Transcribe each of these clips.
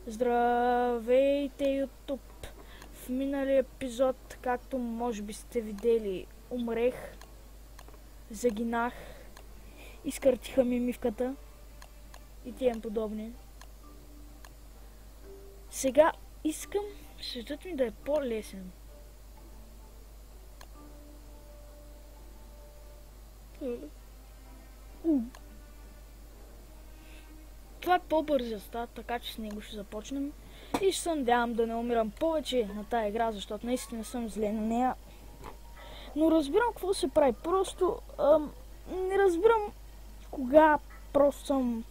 Здравейте, YouTube! В миналия епизод, както може би сте видели, умрех, загинах, изкъртиха ми мивката и тем подобни. Сега искам светът ми да е по-лесен. Това е по-бързия стат, така че с него ще започнем. И ще се надявам да не умирам повече на тая игра, защото наистина съм зле на нея. Но разбирам какво се прави. Просто не разбирам кога просто съм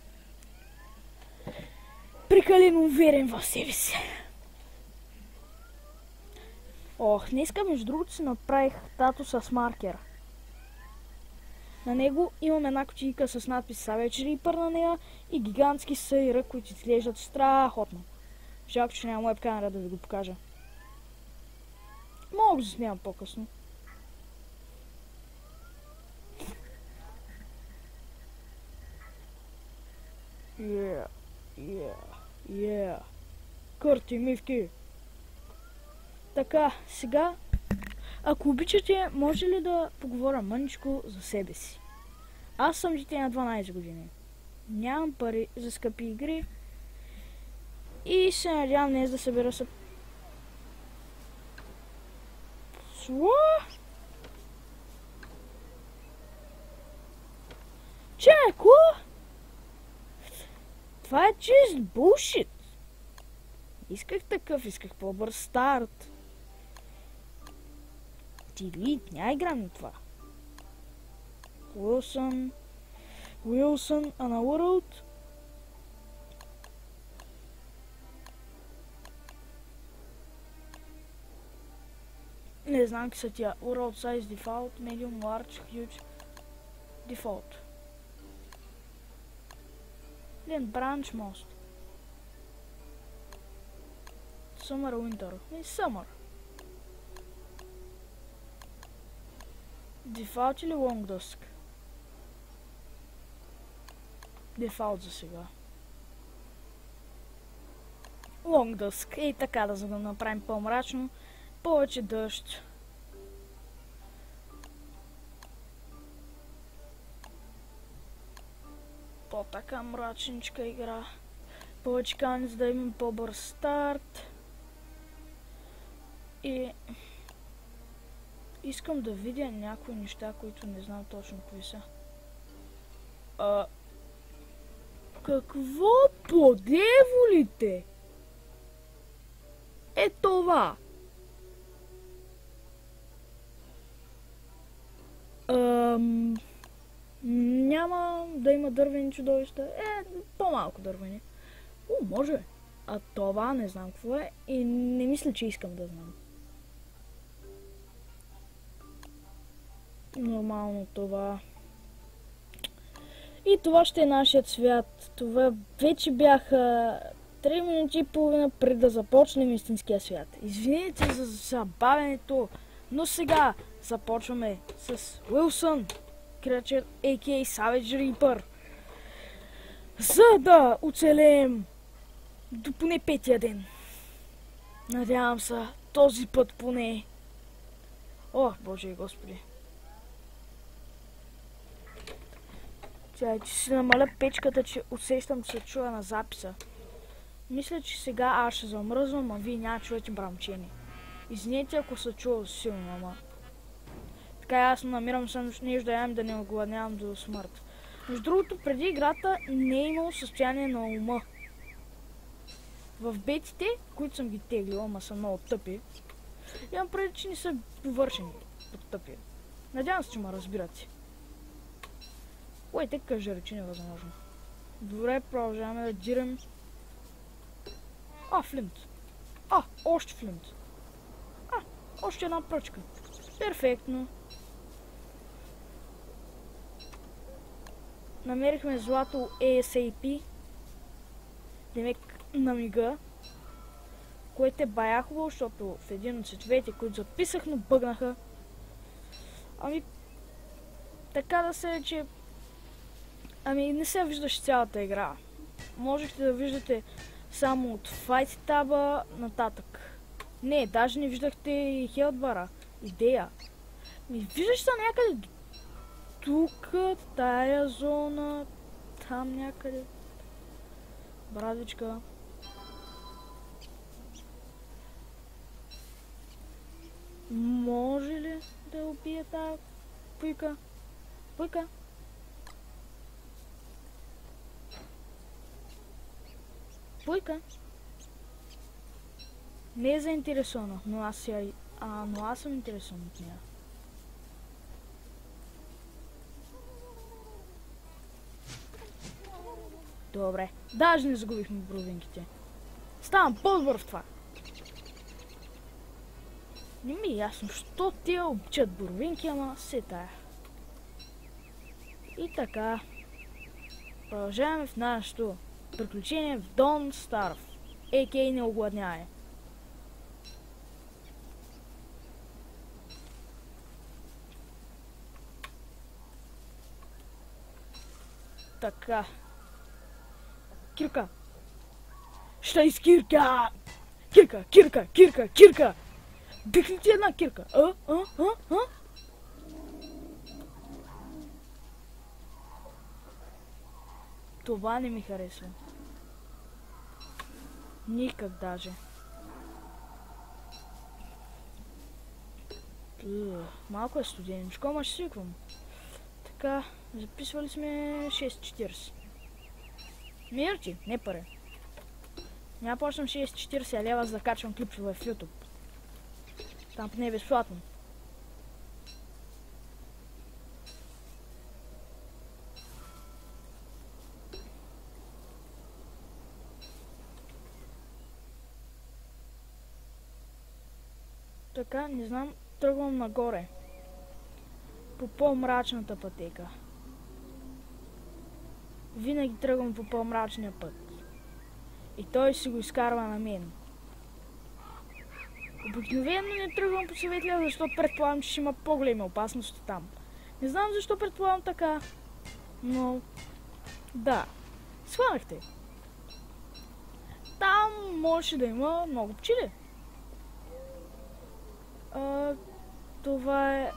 прекалено уверен в себе си. Днеска между другото си направих тато с маркер. На него имам една кутийка с надпис Savage Reaper на нея и гигантски съира, които изглеждат страхотно. Жалко, че няма веб-камера да ви го покажа. Мога да засмявам по-късно. Кърти мивки. Така, сега, ако обичате, може ли да поговоря мъничко за себе си? Аз съм дете на 12 години. Нямам пари за скъпи игри и се надявам днес да събера Чеко? Това е чист булшит. Исках такъв, исках по-бърз старт. Delete, няма играм на това. Wilson, World. Не знам какви са тия. World Size Default, Medium, Large, Huge, Default. Then Branch Most. Summer, Winter. Summer. Default или Long Dusk? Default за сега. Long Dusk. И така да, за да направим по-мрачно. Повече дъжд. По-така мрачничка игра. Повече камъни, за да имам по-бърз старт. И искам да видя някои неща, които не знам точно кои са. Какво по дяволите е това? Няма да има дървени чудовища. По-малко дървени. Може. А това не знам какво е и не мисля, че искам да знам. Нормално това. И това ще е нашият свят. Това вече бяха 3 минути и половина преди да започнем истинския свят. Извинете за забавянето, но сега започваме с Wilson, Creature, a.k.a. Savage Reaper. За да оцелеем до поне 5-тия ден. Надявам се, този път поне. Боже и Господи. Чай, че си намаля печката, че усещам, че се чуя на записа. Мисля, че сега аз ще замръзвам, а вие няма чуете брамчени. Извинете, ако се чува силно, ама. Така аз намирам се нещо да ям, да не огладнявам до смърт. Между другото, преди играта не е имало състояние на ума. В бетите, които съм ги теглил, ама са много тъпи, имам преди, че не са довършени от тъпи. Надявам се, че ме разбирате. Така жречи невъзможно. Добре, продължаваме да дирам. Флинт. Още флинт. Още една пръчка. Перфектно. Намерихме злато ASAP. Демек на мига. Което е бая хубаво, защото в един от цветовете, които записах, но бъгнаха. Така да се че не се виждаше цялата игра. Можехте да виждате само от Fight таба нататък. Не, даже не виждахте и хелтбара. Идея. Виждаш са някъде тук, тая зона, там някъде. Брадичка. Може ли да убие тая пуйка? Пуйка? Пуйка? Не е заинтересована, но аз съм интересуван от нея. Добре, даже не загубихме бровинките. Ставам по-добър в това. Не ми е ясно, що те обичат бровинки, ама се тая. И така. Продължаваме в нашето приключение в Don't Starve. А.К.А. не огладняе. Така. Кирка. Šta из кирка? Кирка. Бих ти една кирка? Това не ми харесва. Никак даже. Малко е студеничко, ама ще свиквам. Така, записвали сме 6:40. Мирчи, не пари. Няма почнем 6:40 лева за да качвам клипове в YouTube. Там не е безплатно. Така, не знам, тръгвам нагоре. По по-мрачната пътека. Винаги тръгвам по по-мрачния път. И той си го изкарва на мен. Обикновено не тръгвам по светлия, защото предполагам, че ще има по-големи опасности там. Не знам защо предполагам така, но да, схванахте. Там може да има много пчели. Това е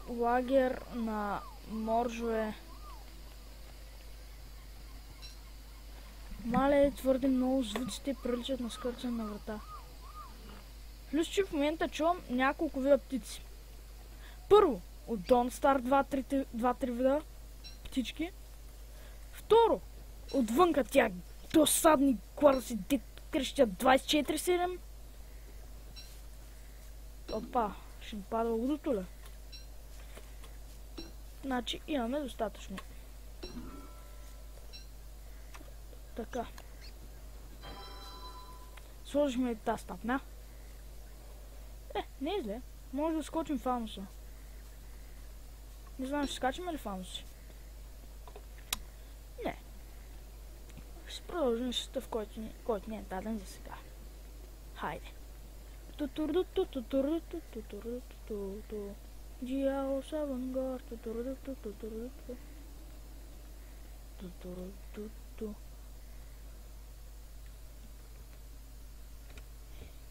лагер на моржове. Мале, твърде много звуците приличат на скърцане на врата. Плюс, че в момента чувам няколко вида птици. Първо, от Don't Starve 2-3 вида птички. Второ, отвънка тя досадни класи, дет крещят 24/7. Опа, ще ми пада лудото ли? Значи имаме достатъчно. Така. Сложихме тази стъпна. Не е зле. Може да скочим фануса. Не знам, ще скачаме ли фануси? Не. Ще продължим шестъв, който не е даден за сега. Хайде. Диял Савангар.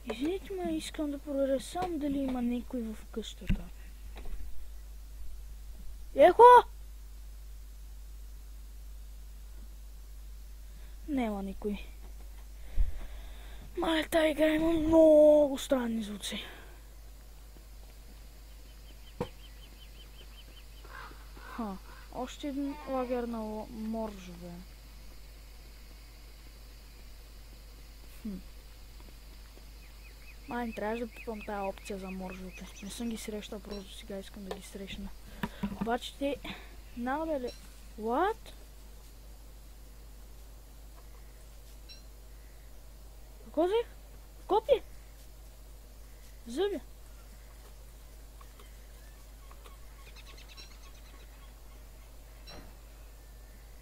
Извините ме, искам да проверя сам дали има някой в къщата. Ехо! Нема никой. Мале, тая игра има много странни звуци. Още един лагер на моржове. Май, трябваше да пипам тая опция за моржовете. Не съм ги срещал, просто сега искам да ги срещна. Обаче те... Надали... What? Какво взех? Копи? Зъби?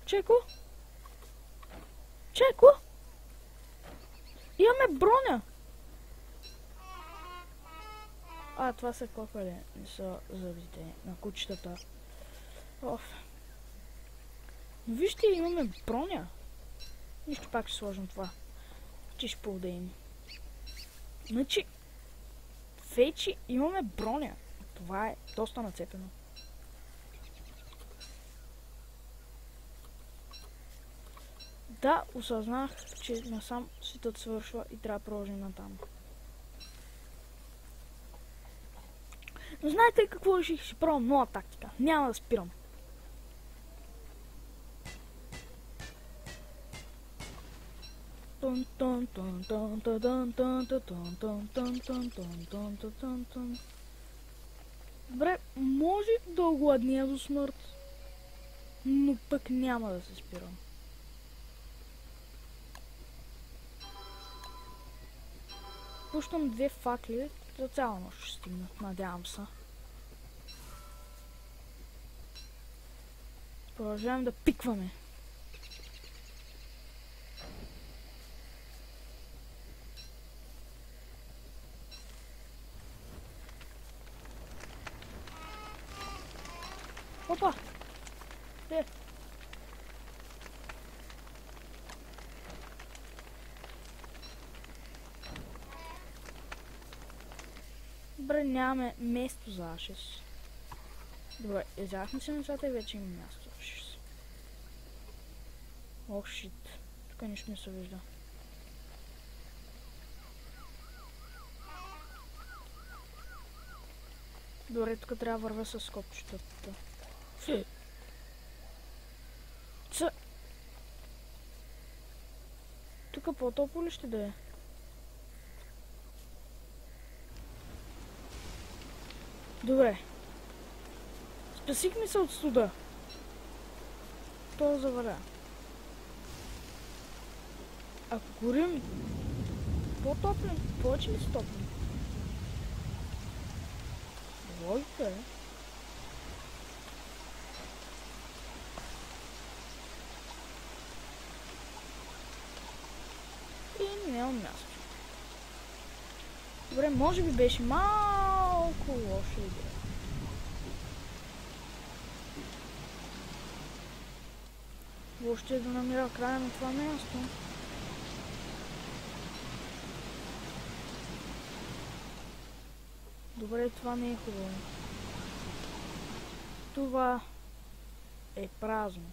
Чеко? Чеко? Имаме броня! Това са копали, не са зъбите на кучетата. Но вижте, имаме броня. Нищо, пак ще сложим това. Чиш полдейни. Значи, вече имаме броня. Това е доста нацепено. Да, осъзнах, че насам свитът свършва и трябва да продължим натам. Но знаете какво реших? Ще пробвам нова тактика. Няма да спирам. Добре, може да огладния до смърт, но пък няма да се спирам. Пущам 2 факли, за цяла нощ ще стигнат, надявам се. Продължавам да пикваме. Опа! Де? Добре, нямаме место за Ашес. Добре, изяхме се нещата и вече има място за Ашес. Ох, шит. Тук нищо не се вижда. Добре, тук трябва да вървя с копчетата. Тук по-топло ли ще да е? Добре. Спасихме се от студа. То заваля. Ако горим по-топлен, повече ли стоплен? Логика е. И нямам място. Добре, може би беше малко лоша идея. Въобще да намира края на това място. Добре, това не е хубаво. Това е празно.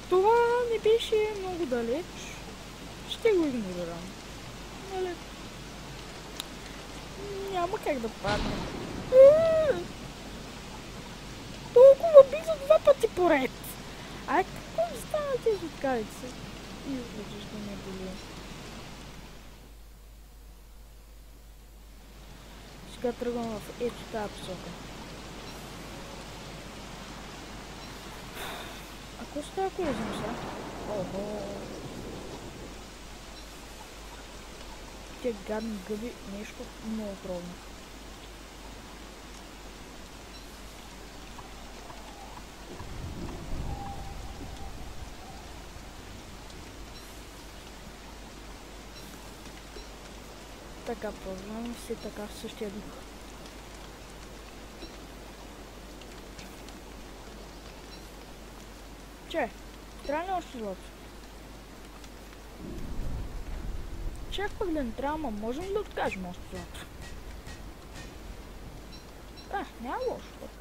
Това не беше много далеч. Ще го игнорирам. Нали? Няма как да падне. Толкова близо 2 пъти поред. Ай, какво ми стана тези откалици? Излъчиш да ме боли. Сега тръгвам в ето тази посока. Ако става, ако лезем сега? Охо. Те гадни гъби, нещо много трудно. Така, продължавам си така в същия дух. Че, трябва ли още злато? Чак пък да не трябва, ама можем да откажем още злато. Няма лошо пък.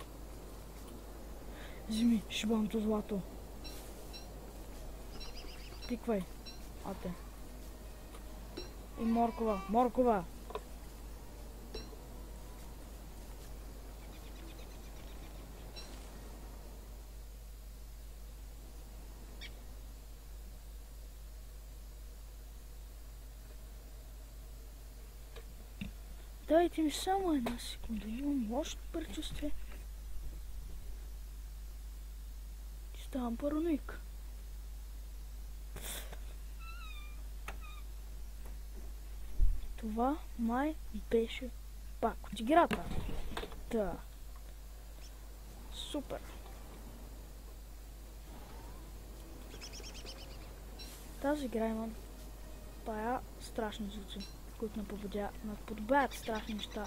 Вземи шибаното злато. Пиквай. Ате. И моркова, моркова! Дайте ми само една секунда, имам лошо предчувствие. Че ставам параноик. Това май беше пак от играта. Да. Супер. Тази игра има страшни звуци, които наподобяват страшни неща.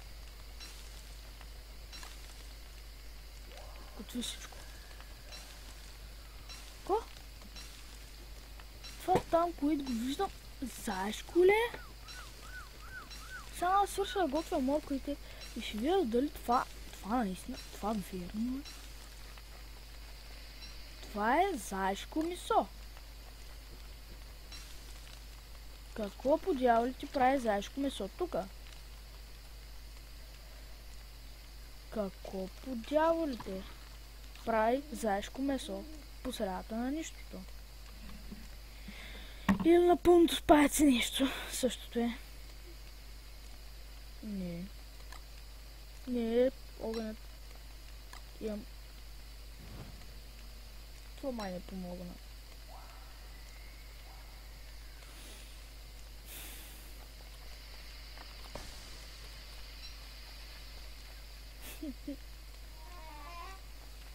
изготви всичко. Ко? Това там, което го виждам, заешко ли е? Само свърша да готвя морковите и ще видя дали това наистина, това верно е. Това е заешко месо. Какво по дяволите прави заешко месо тука? Какво по дяволите прави заешко месо по средата на нищото? Или напълно спаяци нещо. Същото е. Не. Не е огънят. Имам. Това май не помогна.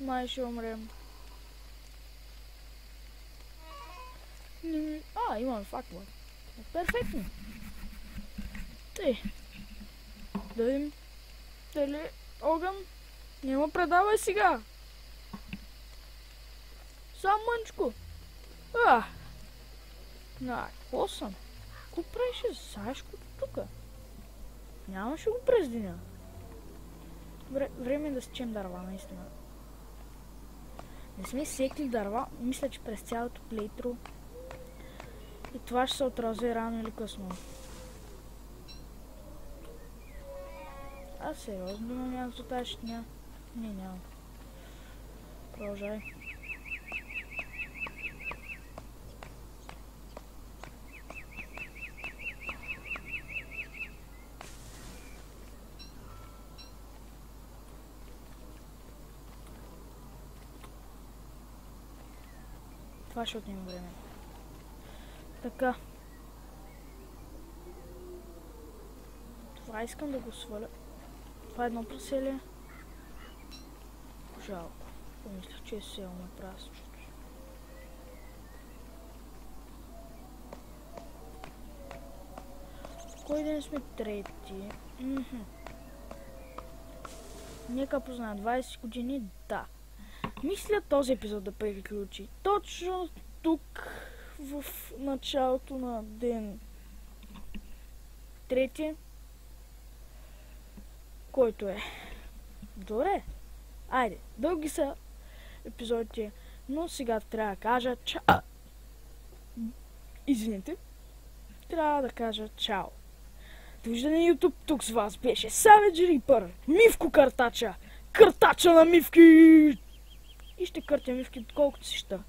Май ще умрем. Имаме факла. Перфектно. Тъй. Да видим дали огън няма предавай сега. Само мъничко. Какво съм? Какво правеше заешкото тука? Нямаше го през деня. Време е да сечем дърва, наистина. Не сме секли дърва, мисля, че през цялото плейтро. И това ще се отрази рано или късно. Сериозно има място за тази щитня? Не, няма. Продължай. Това ще отнема време. Така. Това искам да го сваля. Това е едно преселие. Жалко. Помислях, че е село на прасчето. Кой ден сме трети? Нека позная 20 години, да. Мисля този епизод да приключи точно тук в началото на ден трети, който е. Добре. Айде, дълги са епизодите, но сега трябва да кажа чао. Извините. Трябва да кажа чао. Довиждане YouTube, тук с вас беше Savage Reaper, Мивко Картача, Картача на Мивки! И ще къртя мивки колкото си ща.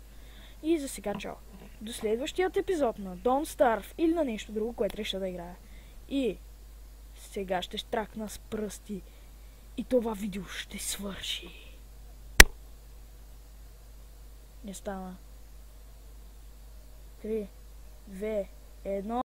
И за сега чао. До следващият епизод на Don't Starve или на нещо друго, което реша да играя. И сега ще штракна с пръсти и това видео ще свърши. Не стана. 3, 2, 1.